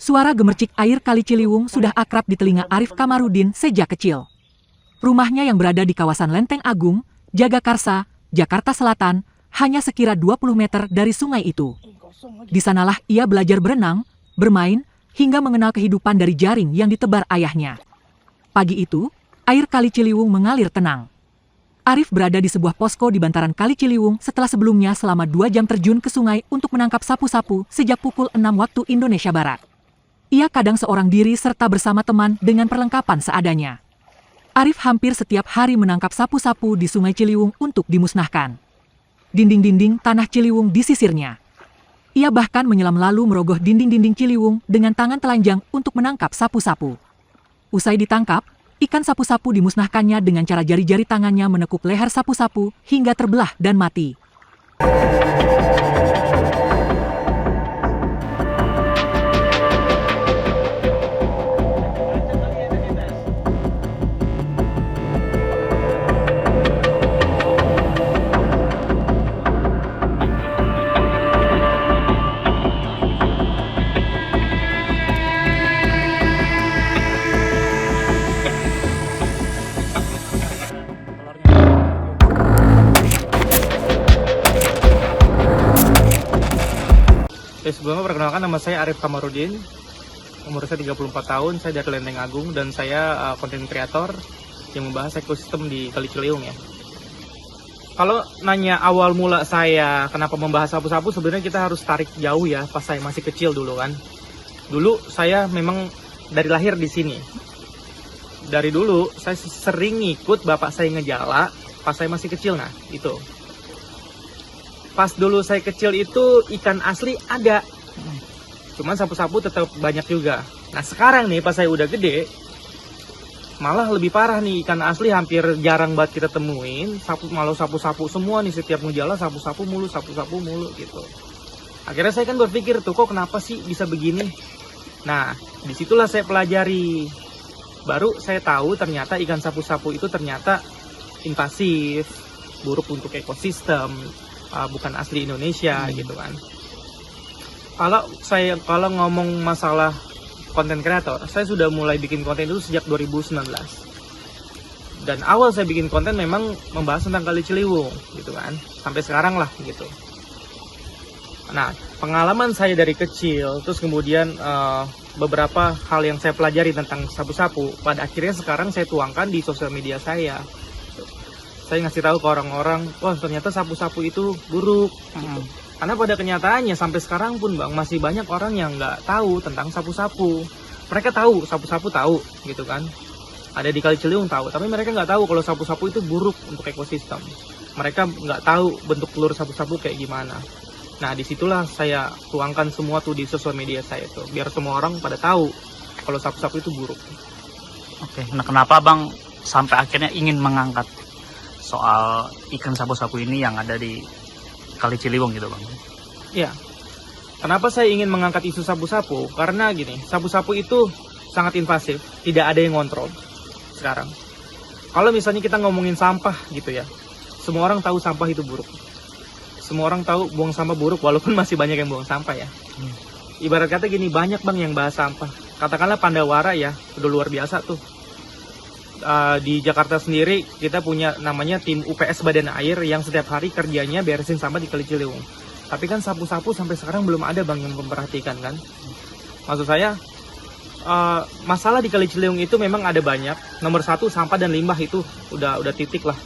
Suara gemercik air Kali Ciliwung sudah akrab di telinga Arif Kamarudin sejak kecil. Rumahnya yang berada di kawasan Lenteng Agung, Jagakarsa, Jakarta Selatan, hanya sekira 20 meter dari sungai itu. Di sanalah ia belajar berenang, bermain, hingga mengenal kehidupan dari jaring yang ditebar ayahnya. Pagi itu, air Kali Ciliwung mengalir tenang. Arif berada di sebuah posko di bantaran Kali Ciliwung setelah sebelumnya selama 2 jam terjun ke sungai untuk menangkap sapu-sapu sejak pukul 6 waktu Indonesia Barat. Ia kadang seorang diri serta bersama teman dengan perlengkapan seadanya. Arif hampir setiap hari menangkap sapu-sapu di Sungai Ciliwung untuk dimusnahkan. Dinding-dinding tanah Ciliwung disisirnya. Ia bahkan menyelam lalu merogoh dinding-dinding Ciliwung dengan tangan telanjang untuk menangkap sapu-sapu. Usai ditangkap, ikan sapu-sapu dimusnahkannya dengan cara jari-jari tangannya menekuk leher sapu-sapu hingga terbelah dan mati. Sebelumnya perkenalkan, nama saya Arif Kamarudin, umur saya 34 tahun, saya dari Lenteng Agung dan saya konten kreator yang membahas ekosistem di Kali Ciliwung ya. Kalau nanya awal mula saya kenapa membahas sapu-sapu, sebenarnya kita harus tarik jauh ya, pas saya masih kecil dulu kan. Dulu saya memang dari lahir di sini. Dari dulu saya sering ngikut bapak saya ngejala pas saya masih kecil, nah itu. Pas dulu saya kecil itu ikan asli ada, cuman sapu-sapu tetap banyak juga. Nah sekarang nih pas saya udah gede, malah lebih parah nih, ikan asli hampir jarang banget kita temuin. Malah sapu-sapu semua nih, setiap ngejala sapu-sapu mulu gitu. Akhirnya saya kan berpikir tuh, kok kenapa sih bisa begini? Nah disitulah saya pelajari, baru saya tahu ternyata ikan sapu-sapu itu ternyata invasif, buruk untuk ekosistem. Bukan asli Indonesia gitu kan. Kalau ngomong masalah konten kreator, saya sudah mulai bikin konten itu sejak 2019. Dan awal saya bikin konten memang membahas tentang Kali Ciliwung gitu kan, sampai sekarang lah gitu. Nah, pengalaman saya dari kecil, terus kemudian beberapa hal yang saya pelajari tentang sapu-sapu, pada akhirnya sekarang saya tuangkan di sosial media saya. Saya ngasih tahu ke orang-orang, wah ternyata sapu-sapu itu buruk. Karena pada kenyataannya sampai sekarang pun bang, masih banyak orang yang nggak tahu tentang sapu-sapu. Mereka tahu, sapu-sapu tahu gitu kan. Ada di Kali Ciliwung tahu, tapi mereka nggak tahu kalau sapu-sapu itu buruk untuk ekosistem. Mereka nggak tahu bentuk telur sapu-sapu kayak gimana. Nah disitulah saya tuangkan semua tuh di sosial media saya tuh, biar semua orang pada tahu kalau sapu-sapu itu buruk. Oke, nah kenapa bang sampai akhirnya ingin mengangkat soal ikan sapu-sapu ini yang ada di Kali Ciliwung gitu bang? Iya, kenapa saya ingin mengangkat isu sapu-sapu? Karena gini, sapu-sapu itu sangat invasif, tidak ada yang ngontrol sekarang. Kalau misalnya kita ngomongin sampah gitu ya, semua orang tahu sampah itu buruk. Semua orang tahu buang sampah buruk, walaupun masih banyak yang buang sampah ya. Ibarat kata gini, banyak bang yang bahas sampah. Katakanlah Pandawara ya, udah luar biasa tuh. Di Jakarta sendiri kita punya namanya tim UPS Badan Air yang setiap hari kerjanya beresin sampah di Kali Ciliwung. Tapi kan sapu-sapu sampai sekarang belum ada bang yang memperhatikan kan. Maksud saya masalah di Kali Ciliwung itu memang ada banyak. Nomor 1 sampah dan limbah itu udah titik lah.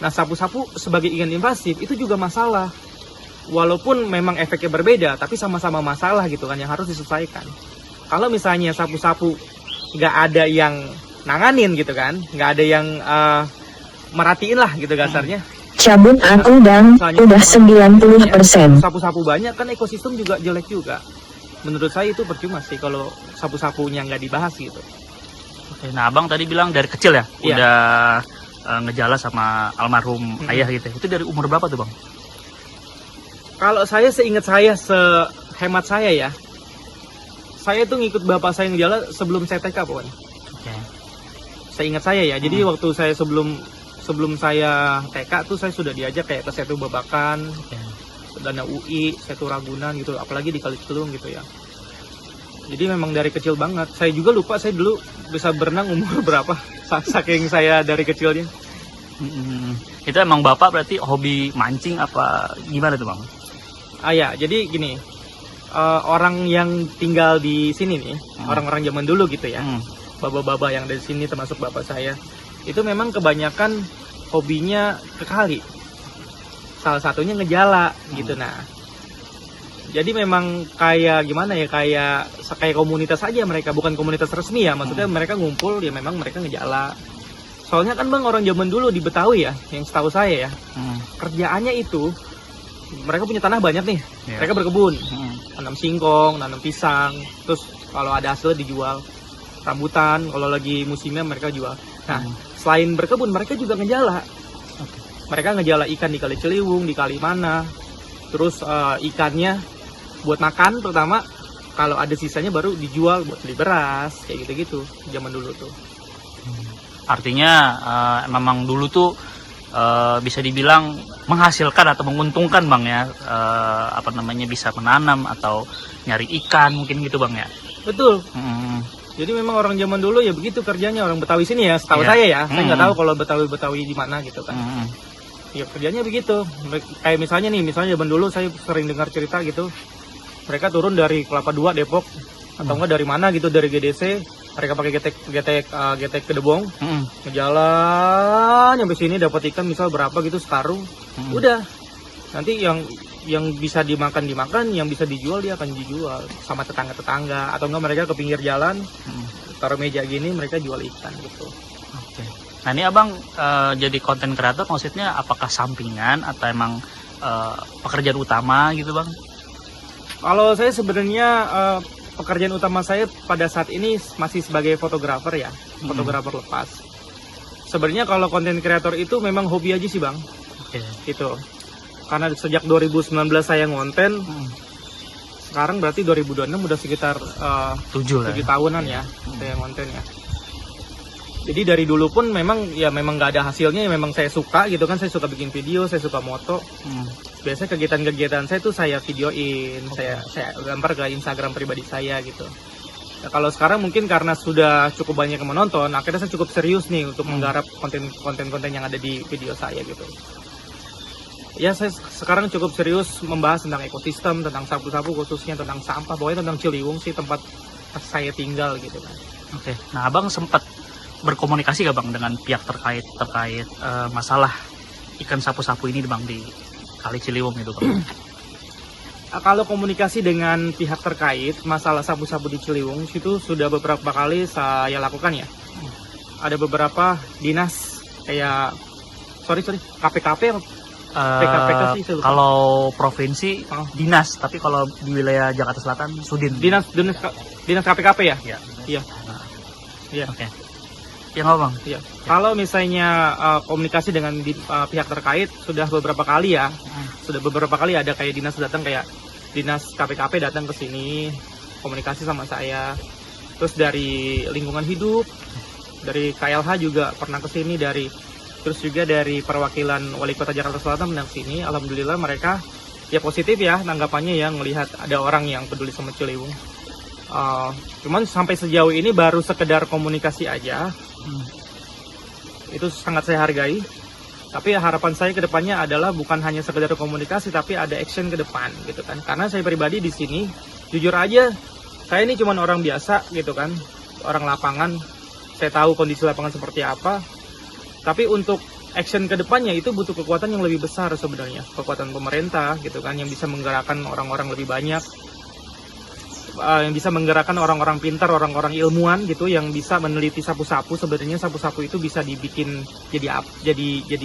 Nah sapu-sapu sebagai ikan invasif itu juga masalah. Walaupun memang efeknya berbeda, tapi sama-sama masalah gitu kan yang harus diselesaikan. Kalau misalnya sapu-sapu nggak ada yang nanganin gitu kan, nggak ada yang merhatiin lah gitu kasarnya. Cabut aku dan udah 90%. Sapu-sapu banyak kan ekosistem juga jelek juga. Menurut saya itu percuma sih kalau sapu-sapunya nggak dibahas gitu. Oke, nah abang tadi bilang dari kecil ya, udah ngejala sama almarhum ayah gitu. Itu dari umur berapa tuh bang? Kalau saya seingat saya, sehemat saya ya, saya tuh ngikut bapak saya ngejala sebelum saya TK pokoknya. Saya ingat saya ya, jadi waktu saya sebelum saya TK tuh saya sudah diajak kayak ke Setu Babakan, Dana UI, Setu Ragunan gitu, apalagi di Kali Ciliwung gitu ya. Jadi memang dari kecil banget. Saya juga lupa saya dulu bisa berenang umur berapa. Saking saya dari kecilnya. Itu emang Bapak berarti hobi mancing apa gimana tuh Bang? Ya, jadi gini. Orang yang tinggal di sini nih, orang-orang zaman dulu gitu ya. Baba-baba yang dari sini termasuk bapak saya. Itu memang kebanyakan hobinya ke kali. Salah satunya ngejala gitu. Nah, jadi memang kayak gimana ya, kayak komunitas aja mereka, bukan komunitas resmi ya. Maksudnya mereka ngumpul ya, memang mereka ngejala. Soalnya kan Bang, orang zaman dulu di Betawi ya, yang setahu saya ya, kerjaannya itu mereka punya tanah banyak nih. Mereka berkebun, tanam singkong, tanam pisang, terus kalau ada hasil dijual. Rambutan, kalau lagi musimnya mereka jual. Nah, selain berkebun mereka juga ngejala. Mereka ngejala ikan di Kali Ciliwung, di kali mana. Terus ikannya buat makan pertama, kalau ada sisanya baru dijual buat beli beras, kayak gitu-gitu zaman dulu tuh. Artinya memang dulu tuh bisa dibilang menghasilkan atau menguntungkan Bang ya, bisa menanam atau nyari ikan mungkin gitu Bang ya. Betul. Jadi memang orang zaman dulu ya begitu kerjanya, orang Betawi sini ya, setahu saya ya. Saya nggak tahu kalau Betawi di mana gitu kan. Ya kerjanya begitu. Kayak misalnya zaman dulu saya sering dengar cerita gitu. Mereka turun dari Kelapa II Depok atau enggak dari mana gitu, dari GDC, mereka pakai getek kedebong, ngejalan sampai sini dapat ikan misal berapa gitu sekarung. Udah. Nanti yang bisa dimakan, yang bisa dijual dia akan dijual sama tetangga-tetangga, atau enggak mereka ke pinggir jalan, taruh meja gini mereka jual ikan gitu. Oke. Nah ini Abang jadi konten kreator maksudnya apakah sampingan atau emang pekerjaan utama gitu Bang? Kalau saya sebenarnya pekerjaan utama saya pada saat ini masih sebagai fotografer ya, fotografer lepas. Sebenarnya kalau konten kreator itu memang hobi aja sih Bang. Gitu. Karena sejak 2019 saya ngonten, sekarang berarti 2026 udah sekitar 7 tahunan ya saya ngonten ya. Jadi dari dulu pun memang nggak ada hasilnya, ya memang saya suka gitu kan, saya suka bikin video, saya suka moto. Biasanya kegiatan-kegiatan saya tuh saya videoin, saya gambar ke Instagram pribadi saya gitu. Nah, kalau sekarang mungkin karena sudah cukup banyak yang menonton, akhirnya saya cukup serius nih untuk menggarap konten-konten yang ada di video saya gitu. Ya saya sekarang cukup serius membahas tentang ekosistem, tentang sapu-sapu khususnya tentang sampah, pokoknya tentang Ciliwung sih, tempat saya tinggal gitu kan. Oke. Nah Abang sempat berkomunikasi gak Bang dengan pihak terkait masalah ikan sapu-sapu ini Bang di Kali Ciliwung itu Bang? Kalau komunikasi dengan pihak terkait masalah sapu-sapu di Ciliwung itu sudah beberapa kali saya lakukan ya. Ada beberapa dinas kayak KPKP PKPK sih saya lupa. Kalau provinsi dinas, tapi kalau di wilayah Jakarta Selatan Sudin. Dinas KPKP ya? Iya. Iya. Oke. Ya nggak Bang? Iya. Kalau misalnya komunikasi dengan pihak terkait sudah beberapa kali ya. Sudah beberapa kali ada kayak dinas datang, kayak dinas KPKP datang ke sini komunikasi sama saya. Terus dari lingkungan hidup, dari KLH juga pernah ke sini, terus juga dari perwakilan Wali Kota Jakarta Selatan pernah ke sini. Alhamdulillah mereka ya positif ya tanggapannya ya, melihat ada orang yang peduli sama Ciliwung. Cuman sampai sejauh ini baru sekedar komunikasi aja. Itu sangat saya hargai. Tapi harapan saya ke depannya adalah bukan hanya sekedar komunikasi, tapi ada action ke depan gitu kan. Karena saya pribadi di sini jujur aja, saya ini cuman orang biasa gitu kan, orang lapangan. Saya tahu kondisi lapangan seperti apa. Tapi untuk action ke depannya itu butuh kekuatan yang lebih besar sebenarnya, kekuatan pemerintah gitu kan, yang bisa menggerakkan orang-orang lebih banyak, yang bisa menggerakkan orang-orang pintar, orang-orang ilmuwan gitu, yang bisa meneliti sapu-sapu. Sebenarnya sapu-sapu itu bisa dibikin jadi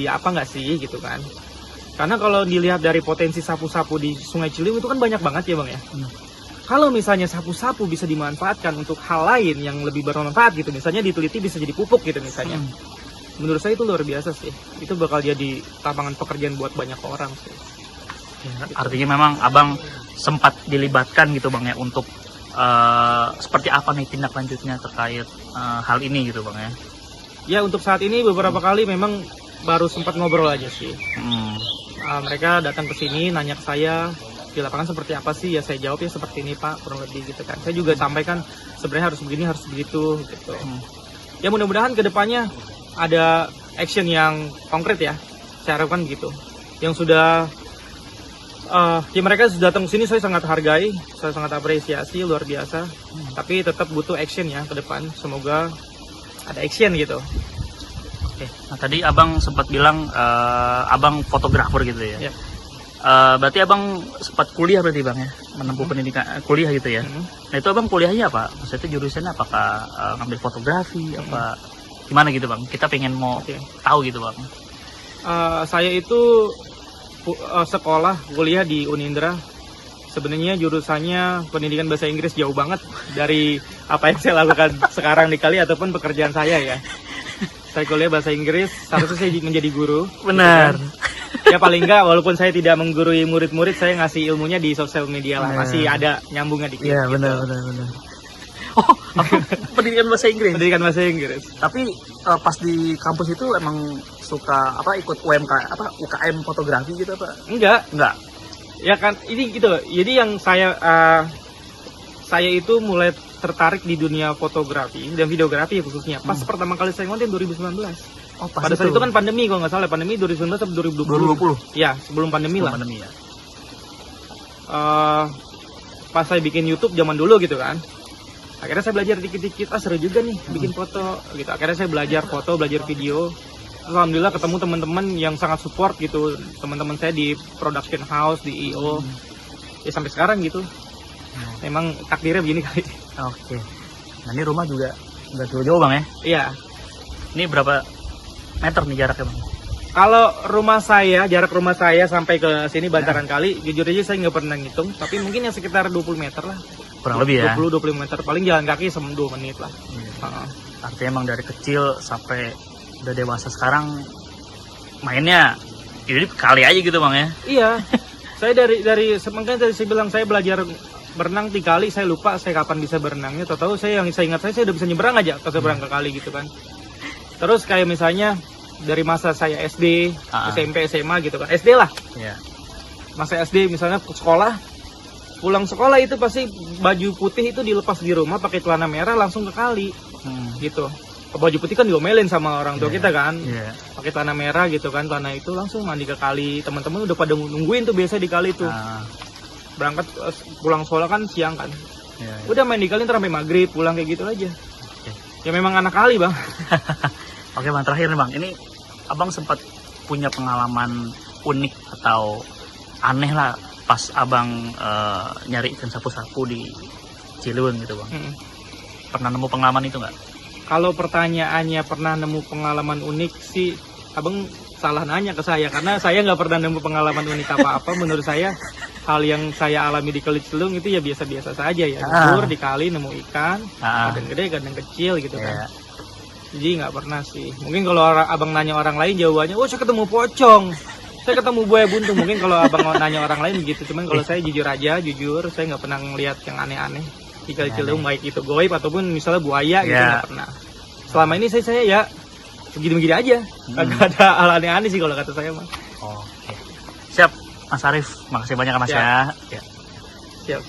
apa nggak sih gitu kan? Karena kalau dilihat dari potensi sapu-sapu di Sungai Ciliwung itu kan banyak banget ya Bang ya. Kalau misalnya sapu-sapu bisa dimanfaatkan untuk hal lain yang lebih bermanfaat gitu, misalnya diteliti bisa jadi pupuk gitu misalnya. Menurut saya itu luar biasa sih. Itu bakal jadi lapangan pekerjaan buat banyak orang sih. Artinya memang Abang sempat dilibatkan gitu Bang ya untuk seperti apa nih tindak lanjutnya terkait hal ini gitu Bang ya? Ya untuk saat ini beberapa kali memang baru sempat ngobrol aja sih. Mereka datang ke sini nanya ke saya, di lapangan seperti apa sih, ya saya jawab ya seperti ini Pak, kurang lebih gitu kan. Saya juga sampaikan sebenarnya harus begini, harus begitu gitu. Ya mudah-mudahan kedepannya ada action yang konkret ya, saya harapkan gitu. Yang sudah ya mereka sudah datang ke sini, saya sangat hargai, saya sangat apresiasi, luar biasa. Tapi tetap butuh action ya ke depan. Semoga ada action gitu. Oke. Nah tadi abang sempat bilang abang fotografer gitu ya. Ya. Berarti abang sempat kuliah berarti bang ya, menempuh pendidikan kuliah gitu ya. Nah itu abang kuliahnya apa? Maksudnya jurusannya apakah ngambil fotografi apa gimana gitu bang? Kita pengen mau tahu gitu bang. Saya itu sekolah kuliah di Unindra. Sebenarnya jurusannya pendidikan bahasa Inggris, jauh banget dari apa yang saya lakukan sekarang di Kali ataupun pekerjaan saya ya. Saya kuliah bahasa Inggris, seharusnya saya menjadi guru. Benar. Gitu kan. Ya paling enggak, walaupun saya tidak menggurui murid-murid, saya ngasih ilmunya di sosial media lah. Masih ada nyambungnya dikit. Iya gitu. benar. Oh, pendidikan bahasa Inggris. Pendidikan bahasa Inggris. Tapi pas di kampus itu emang suka apa ikut UKM fotografi gitu apa? Enggak. Ya kan ini gitu. Jadi yang saya itu mulai tertarik di dunia fotografi dan videografi khususnya pas pertama kali saya ngonten 2019. Oh, pada saat itu kan pandemi kalau nggak salah, pandemi 2019 atau 2020. Ya, sebelum pandemi lah. Pandemi ya. Pas saya bikin YouTube zaman dulu gitu kan. Akhirnya saya belajar dikit-dikit, seru juga nih bikin foto gitu. Akhirnya saya belajar foto, belajar video. Alhamdulillah ketemu teman-teman yang sangat support gitu. Teman-teman saya di production house, di IO. Ya sampai sekarang gitu. Memang takdirnya begini kali. Oke. Nah ini rumah juga nggak jauh-jauh bang ya? Iya. Ini berapa meter nih jaraknya bang? Kalau rumah saya, jarak rumah saya sampai ke sini Bantaran Kali, jujur aja saya nggak pernah ngitung. Tapi mungkin yang sekitar 20 meter lah. Kurang lebih ya? 20-25 meter. Paling jalan kaki 2 menit lah. Artinya emang dari kecil sampai udah dewasa sekarang mainnya jadi kali aja gitu bang ya? Iya. Saya makanya dari saya bilang saya belajar berenang di kali, saya lupa saya kapan bisa berenangnya. Tahu-tahu saya ingat saya udah bisa nyebrang aja ke seberang ke kali gitu kan. Terus kayak misalnya dari masa saya SD, SMP, SMA gitu kan. SD lah. Iya. Masa SD misalnya sekolah, pulang sekolah itu pasti baju putih itu dilepas di rumah, pakai celana merah langsung ke kali. Gitu. Baju putih kan diomelin sama orang tua kita kan. Pakai celana merah gitu kan, celana itu langsung mandi ke kali. Teman-teman udah pada nungguin tuh biasa di kali tuh. Berangkat pulang sekolah kan siang kan. Udah main di kali sampai maghrib, pulang kayak gitu aja. Ya memang anak kali bang. Oke bang, terakhir nih bang, ini abang sempat punya pengalaman unik atau aneh lah pas abang nyari ikan sapu-sapu di Ciliwung gitu bang. Pernah nemu pengalaman itu nggak? Kalau pertanyaannya pernah nemu pengalaman unik sih, abang salah nanya ke saya karena saya nggak pernah nemu pengalaman unik apa-apa. Menurut saya hal yang saya alami di Kali Ciliwung itu ya biasa-biasa saja ya. Tidur di kali nemu ikan, kadang gede kadang kecil gitu kan. Jadi nggak pernah sih. Mungkin kalau abang nanya orang lain jawabannya, oh saya ketemu pocong, saya ketemu buaya buntung. Mungkin kalau abang nanya orang lain gitu. Cuman kalau saya jujur, saya nggak pernah ngelihat yang aneh-aneh di Kali Ciliwung, baik itu goib ataupun misalnya buaya gitu, nggak pernah. Selama ini saya ya begini-begini aja, nggak ada hal aneh-aneh sih kalau kata saya mah. Oke. Siap Mas Arif, makasih banyak Mas ya. Siap.